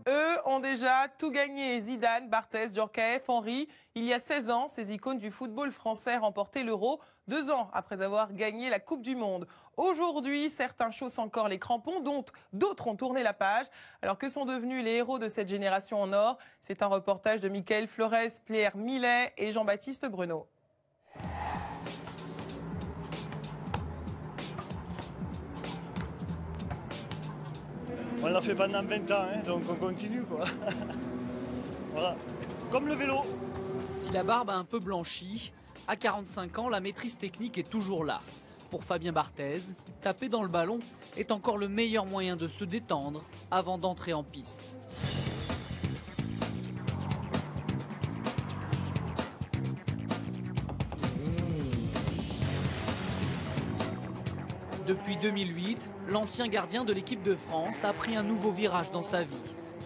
Eux ont déjà tout gagné. Zidane, Barthez, Djorkaeff, Henry. Il y a 16 ans, ces icônes du football français remportaient l'Euro, 2 ans après avoir gagné la Coupe du Monde. Aujourd'hui, certains chaussent encore les crampons, d'autres ont tourné la page. Alors que sont devenus les héros de cette génération en or? C'est un reportage de Mickaël Flores, Pierre Millet et Jean-Baptiste Bruno. On l'a fait pendant 20 ans, donc on continue quoi. Voilà, comme le vélo. Si la barbe a un peu blanchi, à 45 ans, la maîtrise technique est toujours là. Pour Fabien Barthez, taper dans le ballon est encore le meilleur moyen de se détendre avant d'entrer en piste. Depuis 2008, l'ancien gardien de l'équipe de France a pris un nouveau virage dans sa vie.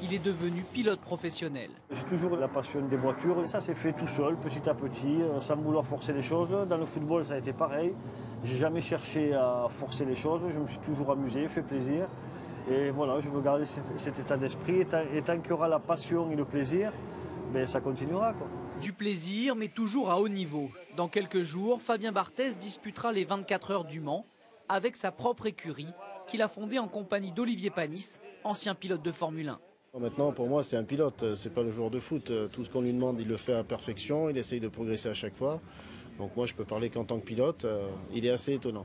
Il est devenu pilote professionnel. J'ai toujours la passion des voitures et ça s'est fait tout seul, petit à petit, sans vouloir forcer les choses. Dans le football, ça a été pareil. J'ai jamais cherché à forcer les choses, je me suis toujours amusé, fait plaisir. Et voilà, je veux garder cet état d'esprit. Et tant qu'il y aura la passion et le plaisir, ben, ça continuera, quoi. Du plaisir, mais toujours à haut niveau. Dans quelques jours, Fabien Barthez disputera les 24 heures du Mans avec sa propre écurie qu'il a fondée en compagnie d'Olivier Panis, ancien pilote de Formule 1. Maintenant, pour moi, c'est un pilote, c'est pas le joueur de foot. Tout ce qu'on lui demande, il le fait à perfection, il essaye de progresser à chaque fois. Donc moi, je peux parler qu'en tant que pilote, il est assez étonnant.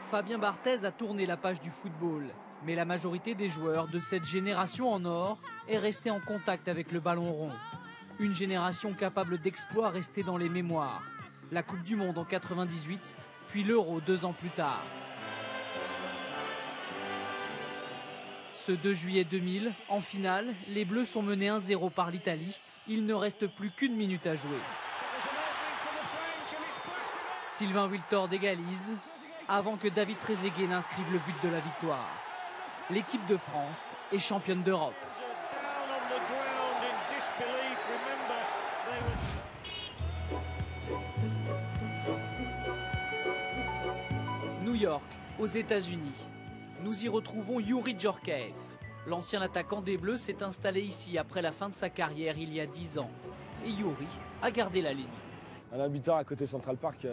Fabien Barthez a tourné la page du football, mais la majorité des joueurs de cette génération en or est restée en contact avec le ballon rond. Une génération capable d'exploits restée dans les mémoires. La Coupe du Monde en 98, puis l'Euro 2 ans plus tard. Ce 2 juillet 2000, en finale, les Bleus sont menés 1-0 par l'Italie. Il ne reste plus qu'une minute à jouer. Sylvain Wiltord égalise avant que David Trezeguet n'inscrive le but de la victoire. L'équipe de France est championne d'Europe. New York, aux États-Unis. Nous y retrouvons Youri Djorkaeff. L'ancien attaquant des Bleus s'est installé ici après la fin de sa carrière il y a 10 ans. Et Youri a gardé la ligne. En habitant à côté Central Park,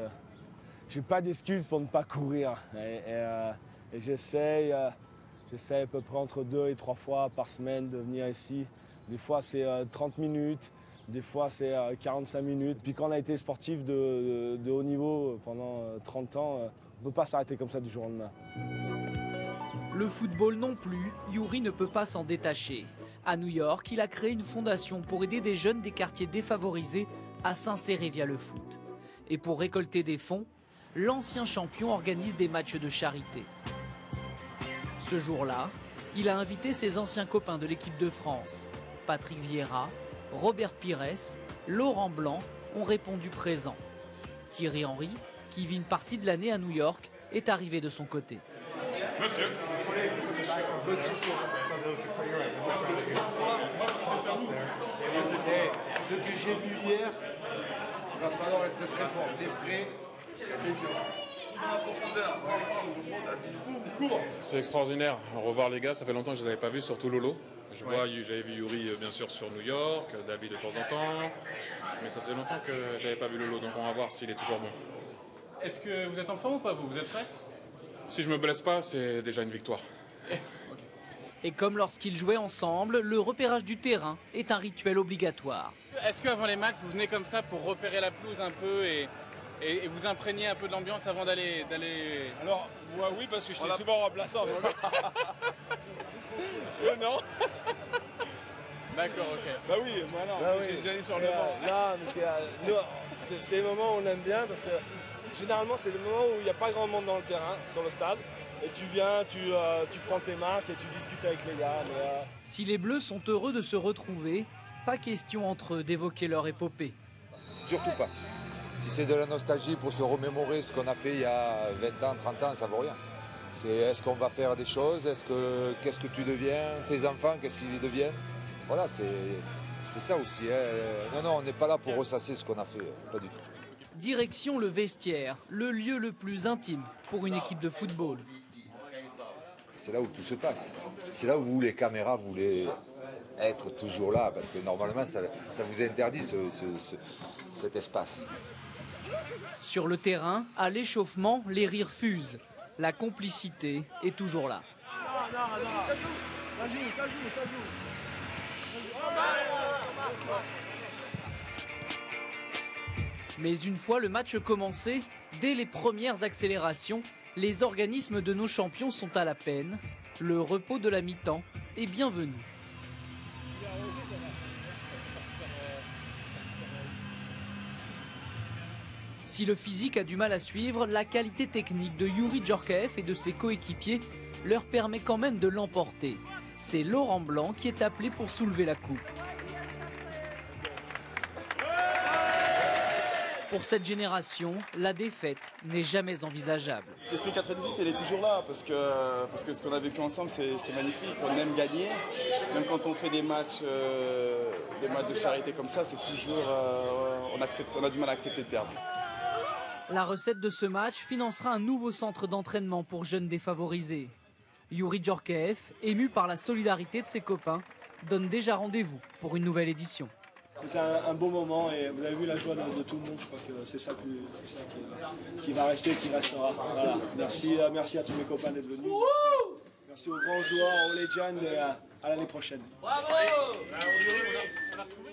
j'ai pas d'excuses pour ne pas courir. Et j'essaye à peu près entre 2 et 3 fois par semaine de venir ici. Des fois c'est 30 minutes, des fois c'est 45 minutes. Puis quand on a été sportif de haut niveau pendant 30 ans, on ne peut pas s'arrêter comme ça du jour au lendemain. Le football non plus, Youri ne peut pas s'en détacher. À New York, il a créé une fondation pour aider des jeunes des quartiers défavorisés à s'insérer via le foot. Et pour récolter des fonds, l'ancien champion organise des matchs de charité. Ce jour-là, il a invité ses anciens copains de l'équipe de France. Patrick Vieira, Robert Pires, Laurent Blanc ont répondu présents. Thierry Henry, qui vit une partie de l'année à New York, est arrivé de son côté. Monsieur. Ce que j'ai vu hier, il va falloir être très fort, des frais, des yeux. Tout dans la profondeur. C'est extraordinaire. Revoir les gars, ça fait longtemps que je ne les avais pas vus, surtout Lolo. J'avais vu Youri bien sûr sur New York, David de temps en temps, mais ça faisait longtemps que j'avais pas vu Lolo, donc on va voir s'il est toujours bon. Est-ce que vous êtes en forme ou pas, vous êtes prêts? Si je me blesse pas, c'est déjà une victoire. Et comme lorsqu'ils jouaient ensemble, le repérage du terrain est un rituel obligatoire. Est-ce qu'avant les matchs, vous venez comme ça pour repérer la pelouse un peu et vous imprégner un peu de l'ambiance avant d'aller... Alors, moi oui, parce que j'étais souvent remplaçant. Non. D'accord, ok. Bah oui, moi non, j'allais sur le banc. Non, mais c'est le moment où on aime bien parce que généralement c'est le moment où il n'y a pas grand monde dans le terrain, sur le stade. Et tu viens, tu prends tes marques et tu discutes avec les gars. Si les Bleus sont heureux de se retrouver, pas question entre eux d'évoquer leur épopée. Surtout pas. Si c'est de la nostalgie pour se remémorer ce qu'on a fait il y a 20 ans, 30 ans, ça vaut rien. Est-ce qu'on va faire des choses? Qu'est-ce que tu deviens? Tes enfants, qu'est-ce qu'ils deviennent? Voilà, c'est ça aussi. Non, on n'est pas là pour ressasser ce qu'on a fait, pas du tout. Direction le vestiaire, le lieu le plus intime pour une équipe de football. c'est là où tout se passe. C'est là où vous, les caméras, voulez être toujours là, parce que normalement, ça vous interdit cet espace. Sur le terrain, à l'échauffement, les rires fusent. La complicité est toujours là. Mais une fois le match commencé, dès les premières accélérations, les organismes de nos champions sont à la peine. Le repos de la mi-temps est bienvenu. Si le physique a du mal à suivre, la qualité technique de Youri Djorkaeff et de ses coéquipiers leur permet quand même de l'emporter. C'est Laurent Blanc qui est appelé pour soulever la coupe. Pour cette génération, la défaite n'est jamais envisageable. L'esprit 98, elle est toujours là parce que ce qu'on a vécu ensemble, c'est magnifique. On aime gagner, même quand on fait des matchs de charité comme ça, c'est toujours on a du mal à accepter de perdre. La recette de ce match financera un nouveau centre d'entraînement pour jeunes défavorisés. Youri Djorkaeff, ému par la solidarité de ses copains, donne déjà rendez-vous pour une nouvelle édition. C'était un beau moment et vous avez vu la joie de tout le monde. Je crois que c'est ça qui va rester, qui restera. Voilà. Merci à tous mes copains d'être venus. Merci aux grands joueurs, aux legends et à l'année prochaine. Bravo! On a retrouvé